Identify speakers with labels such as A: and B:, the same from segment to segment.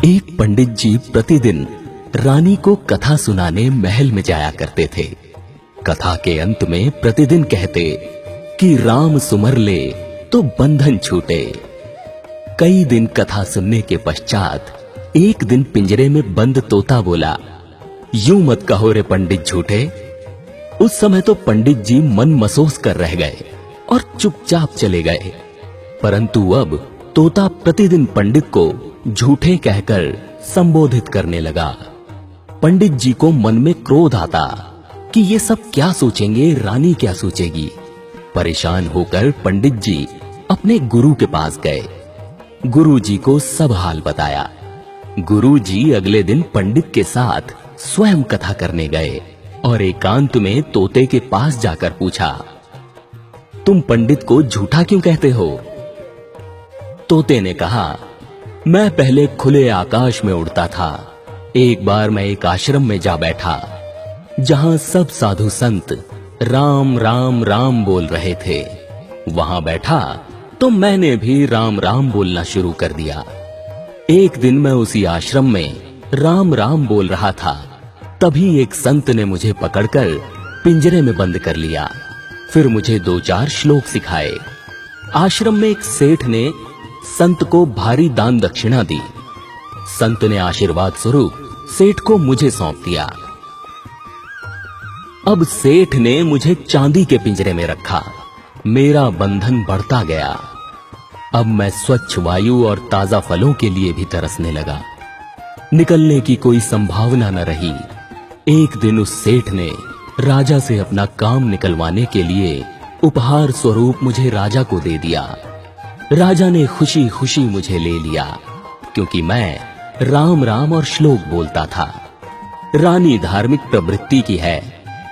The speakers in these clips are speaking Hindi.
A: एक पंडित जी प्रतिदिन रानी को कथा सुनाने महल में जाया करते थे। कथा के अंत में प्रतिदिन कहते कि राम सुमर ले तो बंधन छूटे। कई दिन कथा सुनने के पश्चात एक दिन पिंजरे में बंद तोता बोला, यूं मत कहो रे पंडित झूठे। उस समय तो पंडित जी मन मसोस कर रह गए और चुपचाप चले गए। परंतु अब तोता प्रतिदिन पंडित को झूठे कहकर संबोधित करने लगा। पंडित जी को मन में क्रोध आता कि ये सब क्या सोचेंगे, रानी क्या सोचेगी। परेशान होकर पंडित जी अपने गुरु के पास गए। गुरु जी को सब हाल बताया। गुरु जी अगले दिन पंडित के साथ स्वयं कथा करने गए और एकांत में तोते के पास जाकर पूछा, तुम पंडित को झूठा क्यों कहते हो? तोते ने कहा, मैं पहले खुले आकाश में उड़ता था। एक बार मैं एक आश्रम में जा बैठा जहां सब साधु संत राम राम राम बोल रहे थे। वहां बैठा तो मैंने भी राम राम बोलना शुरू कर दिया। एक दिन मैं उसी आश्रम में राम राम बोल रहा था, तभी एक संत ने मुझे पकड़कर पिंजरे में बंद कर लिया। फिर मुझे 2-4 श्लोक सिखाए। आश्रम में एक सेठ ने संत को भारी दान दक्षिणा दी। संत ने आशीर्वाद स्वरूप सेठ को मुझे सौंप दिया। अब सेठ ने मुझे चांदी के पिंजरे में रखा। मेरा बंधन बढ़ता गया। अब मैं स्वच्छ वायु और ताजा फलों के लिए भी तरसने लगा। निकलने की कोई संभावना न रही। एक दिन उस सेठ ने राजा से अपना काम निकलवाने के लिए उपहार स्वरूप मुझे राजा को दे दिया। राजा ने खुशी खुशी मुझे ले लिया, क्योंकि मैं राम राम और श्लोक बोलता था। रानी धार्मिक प्रवृत्ति की है,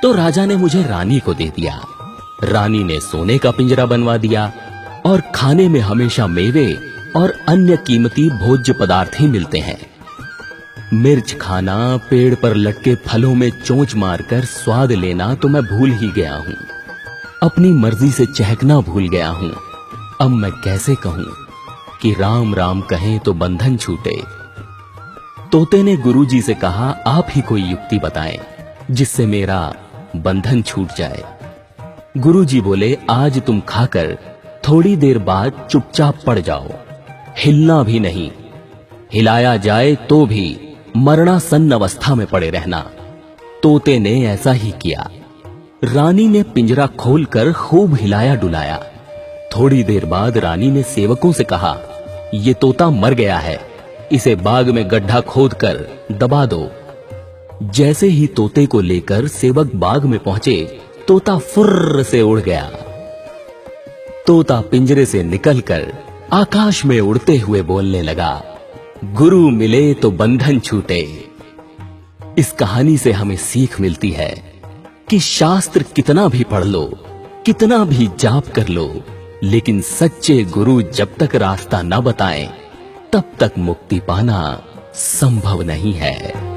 A: तो राजा ने मुझे रानी को दे दिया। रानी ने सोने का पिंजरा बनवा दिया और खाने में हमेशा मेवे और अन्य कीमती भोज्य पदार्थ ही मिलते हैं। मिर्च खाना, पेड़ पर लटके फलों में चोंच मारकर स्वाद लेना तो मैं भूल ही गया हूं। अपनी मर्जी से चहकना भूल गया हूं। अब मैं कैसे कहूं कि राम राम कहें तो बंधन छूटे। तोते ने गुरुजी से कहा, आप ही कोई युक्ति बताएं जिससे मेरा बंधन छूट जाए। गुरुजी बोले, आज तुम खाकर थोड़ी देर बाद चुपचाप पड़ जाओ, हिलना भी नहीं। हिलाया जाए तो भी मरणासन्न अवस्था में पड़े रहना। तोते ने ऐसा ही किया। रानी ने पिंजरा खोलकर खूब हिलाया डुलाया। थोड़ी देर बाद रानी ने सेवकों से कहा, ये तोता मर गया है, इसे बाग में गड्ढा खोदकर दबा दो। जैसे ही तोते को लेकर सेवक बाग में पहुंचे, तोता फुर्र से उड़ गया। तोता पिंजरे से निकलकर आकाश में उड़ते हुए बोलने लगा, गुरु मिले तो बंधन छूटे। इस कहानी से हमें सीख मिलती है कि शास्त्र कितना भी पढ़ लो, कितना भी जाप कर लो, लेकिन सच्चे गुरु जब तक रास्ता न बताएं, तब तक मुक्ति पाना संभव नहीं है।